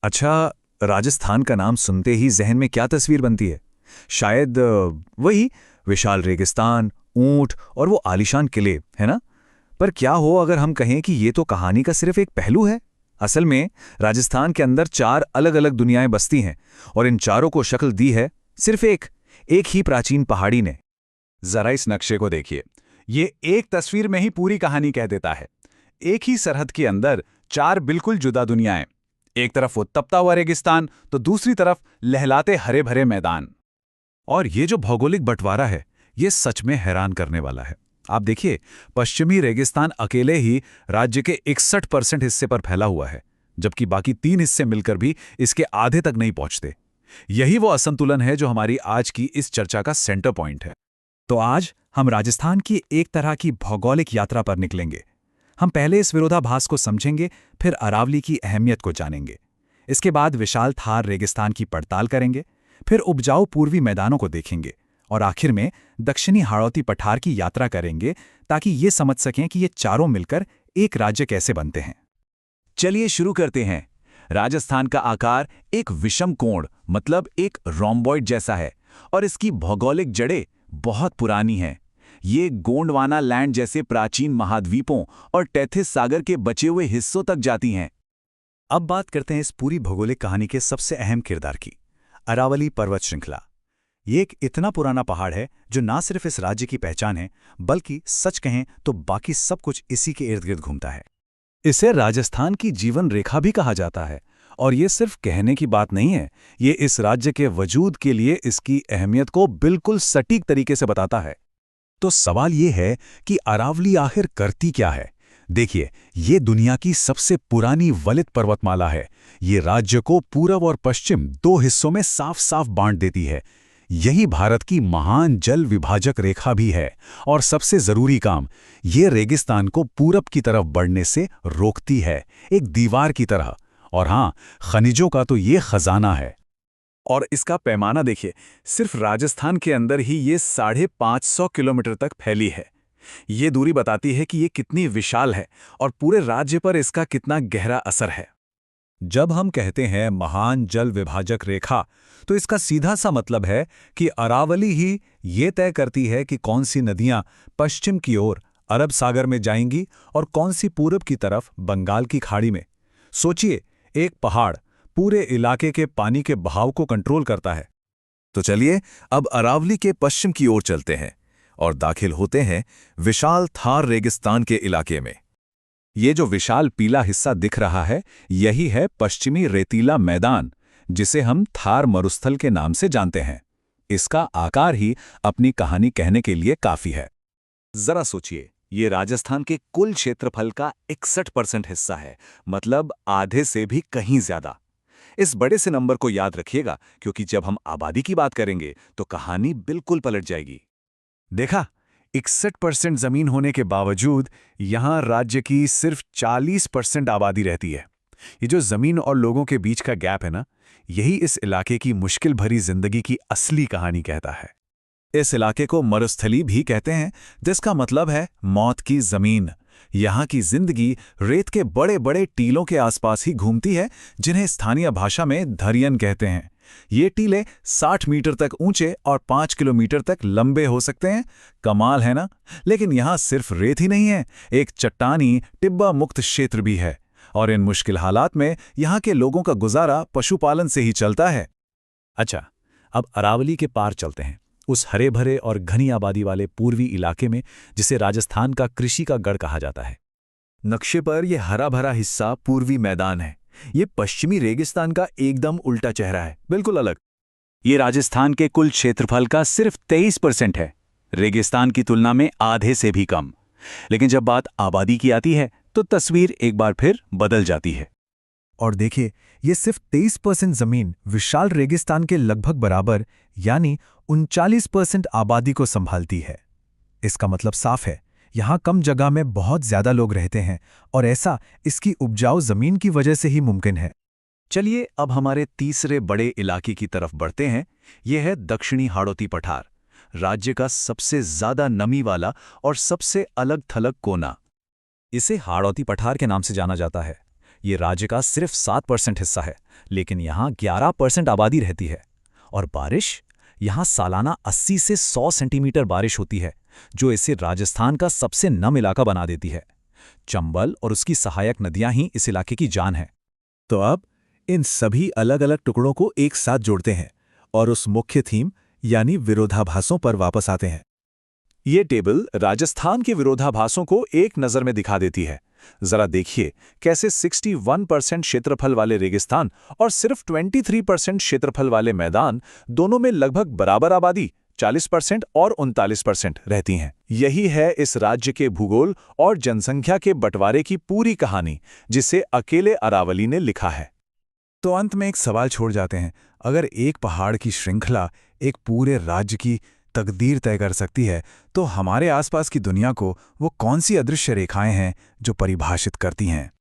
अच्छा, राजस्थान का नाम सुनते ही जहन में क्या तस्वीर बनती है? शायद वही विशाल रेगिस्तान, ऊंट और वो आलीशान किले, है ना? पर क्या हो अगर हम कहें कि ये तो कहानी का सिर्फ एक पहलू है? असल में राजस्थान के अंदर चार अलग-अलग दुनियाएं बसती हैं और इन चारों को शक्ल दी है सिर्फ एक ही प्राचीन पहाड़ी ने। जरा इस नक्शे को देखिए। ये एक तस्वीर में ही पूरी कहानी कह देता है। एक ही सरहद के अंदर चार बिल्कुल जुदा दुनियाएं। एक तरफ वो तपता हुआ रेगिस्तान, तो दूसरी तरफ लहलाते हरे भरे मैदान। और ये जो भौगोलिक बंटवारा है, ये सच में हैरान करने वाला है। आप देखिए, पश्चिमी रेगिस्तान अकेले ही राज्य के 61% हिस्से पर फैला हुआ है, जबकि बाकी 3 हिस्से मिलकर भी इसके आधे तक नहीं पहुंचते। यही वो असंतुलन है जो हमारी आज की इस चर्चा का सेंटर पॉइंट है। तो आज हम राजस्थान की एक तरह की भौगोलिक यात्रा पर निकलेंगे। हम पहले इस विरोधाभास को समझेंगे, फिर अरावली की अहमियत को जानेंगे। इसके बाद विशाल थार रेगिस्तान की पड़ताल करेंगे, फिर उपजाऊ पूर्वी मैदानों को देखेंगे और आखिर में दक्षिणी हाड़ौती पठार की यात्रा करेंगे ताकि ये समझ सकें कि ये चारों मिलकर एक राज्य कैसे बनते हैं। चलिए शुरू करते हैं। राजस्थान का आकार एक विषम कोण मतलब एक रोम्बॉइड जैसा है और इसकी भौगोलिक जड़ें बहुत पुरानी हैं। ये गोंडवाना लैंड जैसे प्राचीन महाद्वीपों और टेथिस सागर के बचे हुए हिस्सों तक जाती हैं। अब बात करते हैं इस पूरी भौगोलिक कहानी के सबसे अहम किरदार की, अरावली पर्वत श्रृंखला। ये एक इतना पुराना पहाड़ है जो ना सिर्फ इस राज्य की पहचान है, बल्कि सच कहें तो बाकी सब कुछ इसी के इर्द गिर्द घूमता है। इसे राजस्थान की जीवन रेखा भी कहा जाता है और ये सिर्फ कहने की बात नहीं है, ये इस राज्य के वजूद के लिए इसकी अहमियत को बिल्कुल सटीक तरीके से बताता है। तो सवाल ये है कि अरावली आखिर करती क्या है? देखिए, ये दुनिया की सबसे पुरानी वलित पर्वतमाला है। ये राज्य को पूरब और पश्चिम 2 हिस्सों में साफ साफ बांट देती है। यही भारत की महान जल विभाजक रेखा भी है और सबसे जरूरी काम, ये रेगिस्तान को पूरब की तरफ बढ़ने से रोकती है, एक दीवार की तरह। और हाँ, खनिजों का तो ये खजाना है। और इसका पैमाना देखिए, सिर्फ राजस्थान के अंदर ही ये 550 किलोमीटर तक फैली है। ये दूरी बताती है कि ये कितनी विशाल है और पूरे राज्य पर इसका कितना गहरा असर है। जब हम कहते हैं महान जल विभाजक रेखा, तो इसका सीधा सा मतलब है कि अरावली ही ये तय करती है कि कौन सी नदियां पश्चिम की ओर अरब सागर में जाएंगी और कौन सी पूरब की तरफ बंगाल की खाड़ी में। सोचिए, एक पहाड़ पूरे इलाके के पानी के बहाव को कंट्रोल करता है। तो चलिए अब अरावली के पश्चिम की ओर चलते हैं और दाखिल होते हैं विशाल थार रेगिस्तान के इलाके में। ये जो विशाल पीला हिस्सा दिख रहा है, यही है पश्चिमी रेतीला मैदान, जिसे हम थार मरुस्थल के नाम से जानते हैं। इसका आकार ही अपनी कहानी कहने के लिए काफी है। जरा सोचिए, ये राजस्थान के कुल क्षेत्रफल का 61% हिस्सा है, मतलब आधे से भी कहीं ज्यादा। इस बड़े से नंबर को याद रखिएगा, क्योंकि जब हम आबादी की बात करेंगे तो कहानी बिल्कुल पलट जाएगी। देखा, 61% जमीन होने के बावजूद यहां राज्य की सिर्फ 40% आबादी रहती है। ये जो जमीन और लोगों के बीच का गैप है ना, यही इस इलाके की मुश्किल भरी जिंदगी की असली कहानी कहता है। इस इलाके को मरुस्थली भी कहते हैं, जिसका मतलब है मौत की जमीन। यहाँ की जिंदगी रेत के बड़े बड़े टीलों के आसपास ही घूमती है, जिन्हें स्थानीय भाषा में धरियन कहते हैं। ये टीले 60 मीटर तक ऊंचे और 5 किलोमीटर तक लंबे हो सकते हैं। कमाल है ना? लेकिन यहाँ सिर्फ रेत ही नहीं है, एक चट्टानी टिब्बा मुक्त क्षेत्र भी है और इन मुश्किल हालात में यहाँ के लोगों का गुजारा पशुपालन से ही चलता है। अच्छा, अब अरावली के पार चलते हैं, उस हरे भरे और घनी आबादी वाले पूर्वी इलाके में, जिसे राजस्थान का कृषि का गढ़ कहा जाता है। नक्शे पर यह हरा भरा हिस्सा पूर्वी मैदान है। ये पश्चिमी रेगिस्तान का एकदम उल्टा चेहरा है, बिल्कुल अलग। ये राजस्थान के कुल क्षेत्रफल का सिर्फ 23% है, रेगिस्तान की तुलना में आधे से भी कम। लेकिन जब बात आबादी की आती है तो तस्वीर एक बार फिर बदल जाती है। और देखिए, ये सिर्फ 23% जमीन विशाल रेगिस्तान के लगभग बराबर यानी 39% आबादी को संभालती है। इसका मतलब साफ है, यहाँ कम जगह में बहुत ज्यादा लोग रहते हैं और ऐसा इसकी उपजाऊ जमीन की वजह से ही मुमकिन है। चलिए अब हमारे तीसरे बड़े इलाके की तरफ बढ़ते हैं। यह है दक्षिणी हाड़ौती पठार, राज्य का सबसे ज्यादा नमी वाला और सबसे अलग थलग कोना। इसे हाड़ौती पठार के नाम से जाना जाता है, ये राज्य का सिर्फ 7% हिस्सा है, लेकिन यहाँ 11% आबादी रहती है। और बारिश, यहाँ सालाना 80 से 100 सेंटीमीटर बारिश होती है, जो इसे राजस्थान का सबसे नम इलाका बना देती है। चंबल और उसकी सहायक नदियां ही इस इलाके की जान है। तो अब इन सभी अलग अलग टुकड़ों को एक साथ जोड़ते हैं और उस मुख्य थीम यानी विरोधाभासों पर वापस आते हैं। ये टेबल राजस्थान के विरोधाभासों को एक नज़र में दिखा देती है। जरा देखिए कैसे 61% क्षेत्रफल वाले रेगिस्तान और सिर्फ 23% क्षेत्रफल वाले मैदान, दोनों में लगभग बराबर आबादी 40% और 39% रहती हैं। यही है इस राज्य के भूगोल और जनसंख्या के बंटवारे की पूरी कहानी, जिसे अकेले अरावली ने लिखा है। तो अंत में एक सवाल छोड़ जाते हैं, अगर एक पहाड़ की श्रृंखला एक पूरे राज्य की तकदीर तय कर सकती है, तो हमारे आसपास की दुनिया को वो कौन सी अदृश्य रेखाएं हैं जो परिभाषित करती हैं?